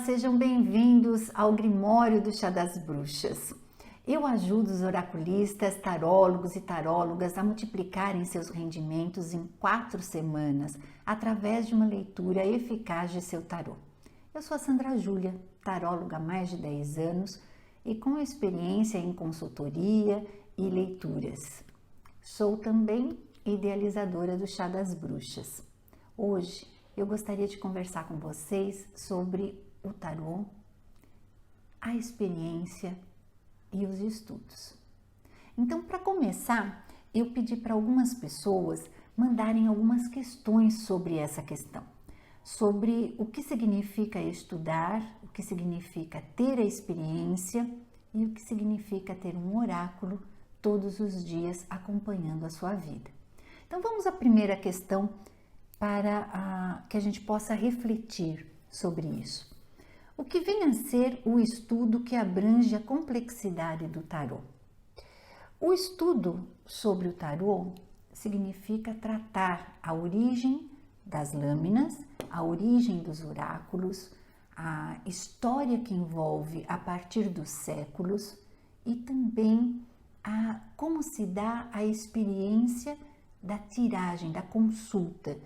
sejam bem-vindos ao Grimório do Chá das Bruxas. Eu ajudo os oraculistas, tarólogos e tarólogas a multiplicarem seus rendimentos em 4 semanas através de uma leitura eficaz de seu tarô. Eu sou a Sandra Júlia, taróloga há mais de 10 anos e com experiência em consultoria e leituras. Sou também idealizadora do Chá das Bruxas. Hoje eu gostaria de conversar com vocês sobre o tarô, a experiência e os estudos. Então, para começar, eu pedi para algumas pessoas mandarem algumas questões sobre essa questão, sobre o que significa estudar, o que significa ter a experiência e o que significa ter um oráculo todos os dias acompanhando a sua vida. Então, vamos à primeira questão para que a gente possa refletir sobre isso. O que vem a ser o estudo que abrange a complexidade do tarô? O estudo sobre o tarô significa tratar a origem das lâminas, a origem dos oráculos, a história que envolve a partir dos séculos e também como se dá a experiência da tiragem, da consulta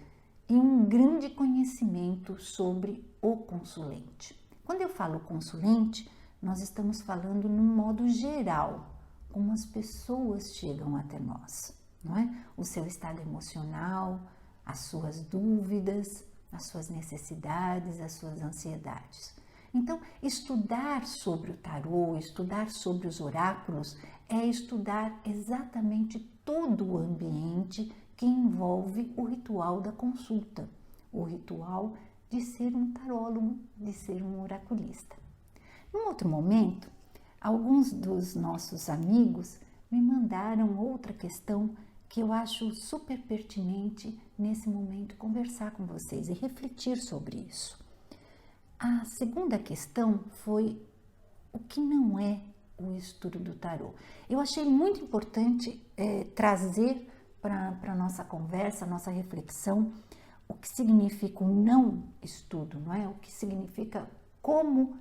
e um grande conhecimento sobre o consulente. Quando eu falo consulente, nós estamos falando num modo geral, como as pessoas chegam até nós, não é? O seu estado emocional, as suas dúvidas, as suas necessidades, as suas ansiedades. Então, estudar sobre o tarô, estudar sobre os oráculos, é estudar exatamente todo o ambiente que envolve o ritual da consulta, o ritual de ser um tarólogo, de ser um oraculista. Num outro momento, alguns dos nossos amigos me mandaram outra questão que eu acho super pertinente nesse momento conversar com vocês e refletir sobre isso. A segunda questão foi o que não é o estudo do tarô. Eu achei muito importante trazer para a nossa conversa, a nossa reflexão, o que significa o não estudo, não é? O que significa como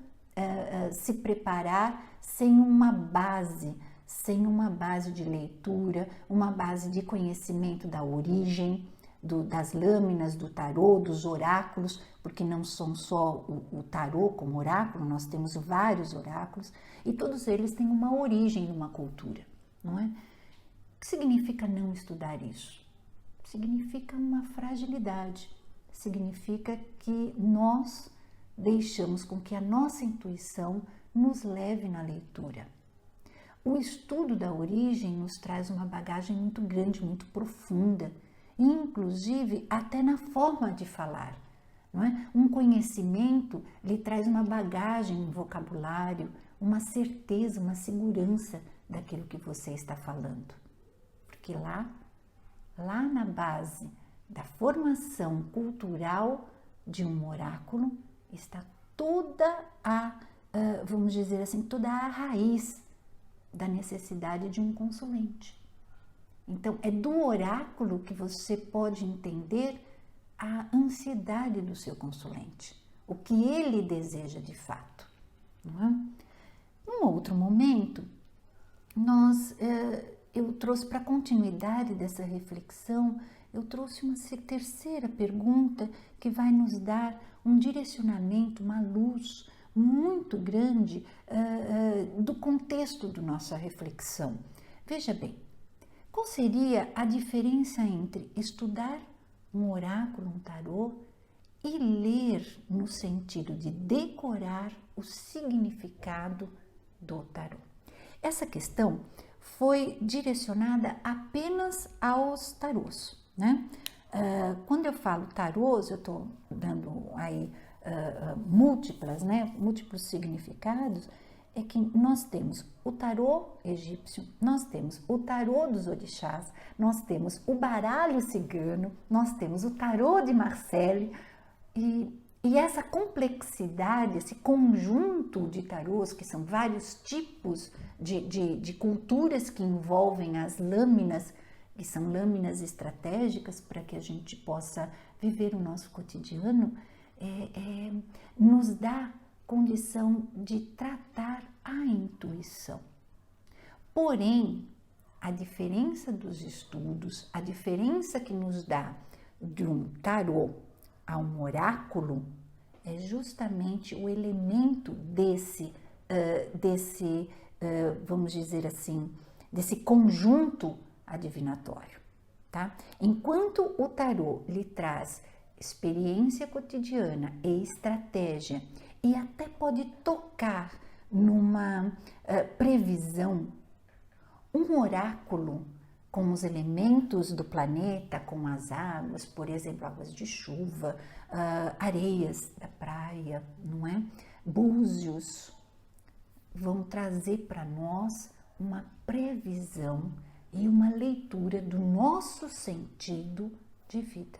se preparar sem uma base de leitura, uma base de conhecimento da origem, das lâminas do tarô, dos oráculos, porque não são só o tarô como oráculo, nós temos vários oráculos e todos eles têm uma origem numa cultura, não é? O que significa não estudar isso? Significa uma fragilidade, significa que nós deixamos com que a nossa intuição nos leve na leitura. O estudo da origem nos traz uma bagagem muito grande, muito profunda, inclusive até na forma de falar, não é? Um conhecimento lhe traz uma bagagem, um vocabulário, uma certeza, uma segurança daquilo que você está falando. Porque lá na base da formação cultural de um oráculo está toda vamos dizer assim, toda a raiz da necessidade de um consulente. Então, é do oráculo que você pode entender a ansiedade do seu consulente, o que ele deseja de fato. Não é? Num outro momento, eu trouxe para a continuidade dessa reflexão, eu trouxe uma terceira pergunta que vai nos dar um direcionamento, uma luz muito grande do contexto da nossa reflexão. Veja bem, qual seria a diferença entre estudar um oráculo, um tarô, e ler no sentido de decorar o significado do tarô? Essa questão foi direcionada apenas aos tarôs, né? Quando eu falo tarôs, eu estou dando aí múltiplos significados, é que nós temos o tarô egípcio, nós temos o tarô dos orixás, nós temos o baralho cigano, nós temos o tarô de Marseille e essa complexidade, esse conjunto de tarôs, que são vários tipos de culturas que envolvem as lâminas, que são lâminas estratégicas para que a gente possa viver o nosso cotidiano, nos dá condição de tratar a intuição. Porém, a diferença dos estudos, a diferença que nos dá de um tarô a um oráculo é justamente o elemento vamos dizer assim, desse conjunto adivinatório, tá? Enquanto o tarô lhe traz experiência cotidiana e estratégia e até pode tocar numa previsão, um oráculo com os elementos do planeta, com as águas, por exemplo, águas de chuva, areias da praia, não é? Búzios, vão trazer para nós uma previsão e uma leitura do nosso sentido de vida.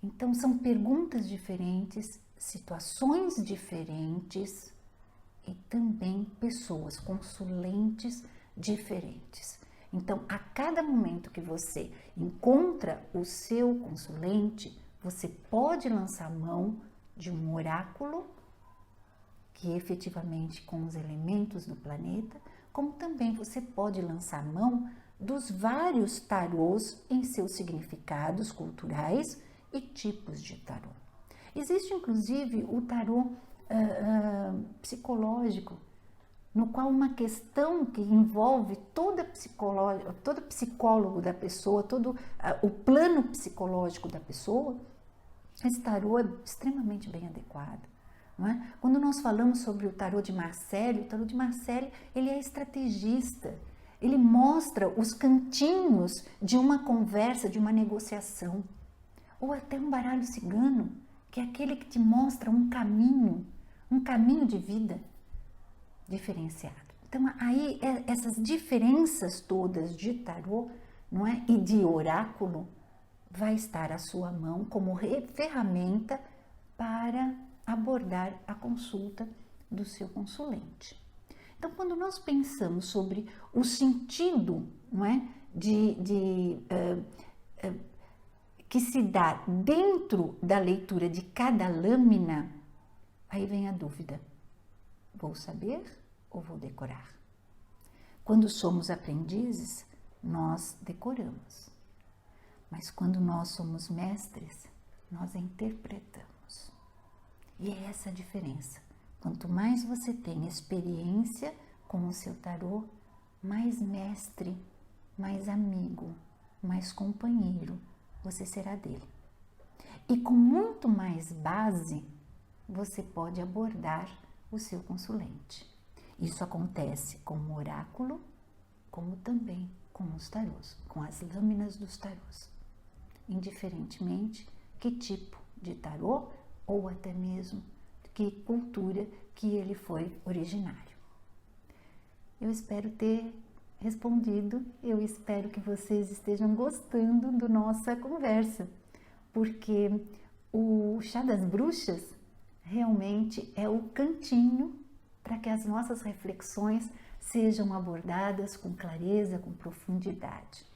Então, são perguntas diferentes, situações diferentes e também pessoas, consulentes diferentes. Então, a cada momento que você encontra o seu consulente, você pode lançar mão de um oráculo que efetivamente com os elementos do planeta, como também você pode lançar mão dos vários tarôs em seus significados culturais e tipos de tarô. Existe inclusive o tarô psicológico, no qual uma questão que envolve todo psicólogo da pessoa, todo o plano psicológico da pessoa, esse tarô é extremamente bem adequado. Não é? Quando nós falamos sobre o tarô de Marselli, ele é estrategista, ele mostra os cantinhos de uma conversa, de uma negociação, ou até um baralho cigano, que é aquele que te mostra um caminho de vida diferenciado. Então, aí essas diferenças todas de tarô, não é? E de oráculo vai estar à sua mão como ferramenta para abordar a consulta do seu consulente. Então, quando nós pensamos sobre o sentido, não é? Que se dá dentro da leitura de cada lâmina, aí vem a dúvida: vou saber ou vou decorar? Quando somos aprendizes, nós decoramos. Mas quando nós somos mestres, nós interpretamos. E é essa a diferença. Quanto mais você tem experiência com o seu tarô, mais mestre, mais amigo, mais companheiro você será dele. E com muito mais base, você pode abordar o seu consulente. Isso acontece com o oráculo, como também com os tarôs, com as lâminas dos tarôs. Indiferentemente que tipo de tarô ou até mesmo que cultura que ele foi originário. Eu espero ter respondido, eu espero que vocês estejam gostando da nossa conversa, porque o Chá das Bruxas realmente é o cantinho para que as nossas reflexões sejam abordadas com clareza, com profundidade.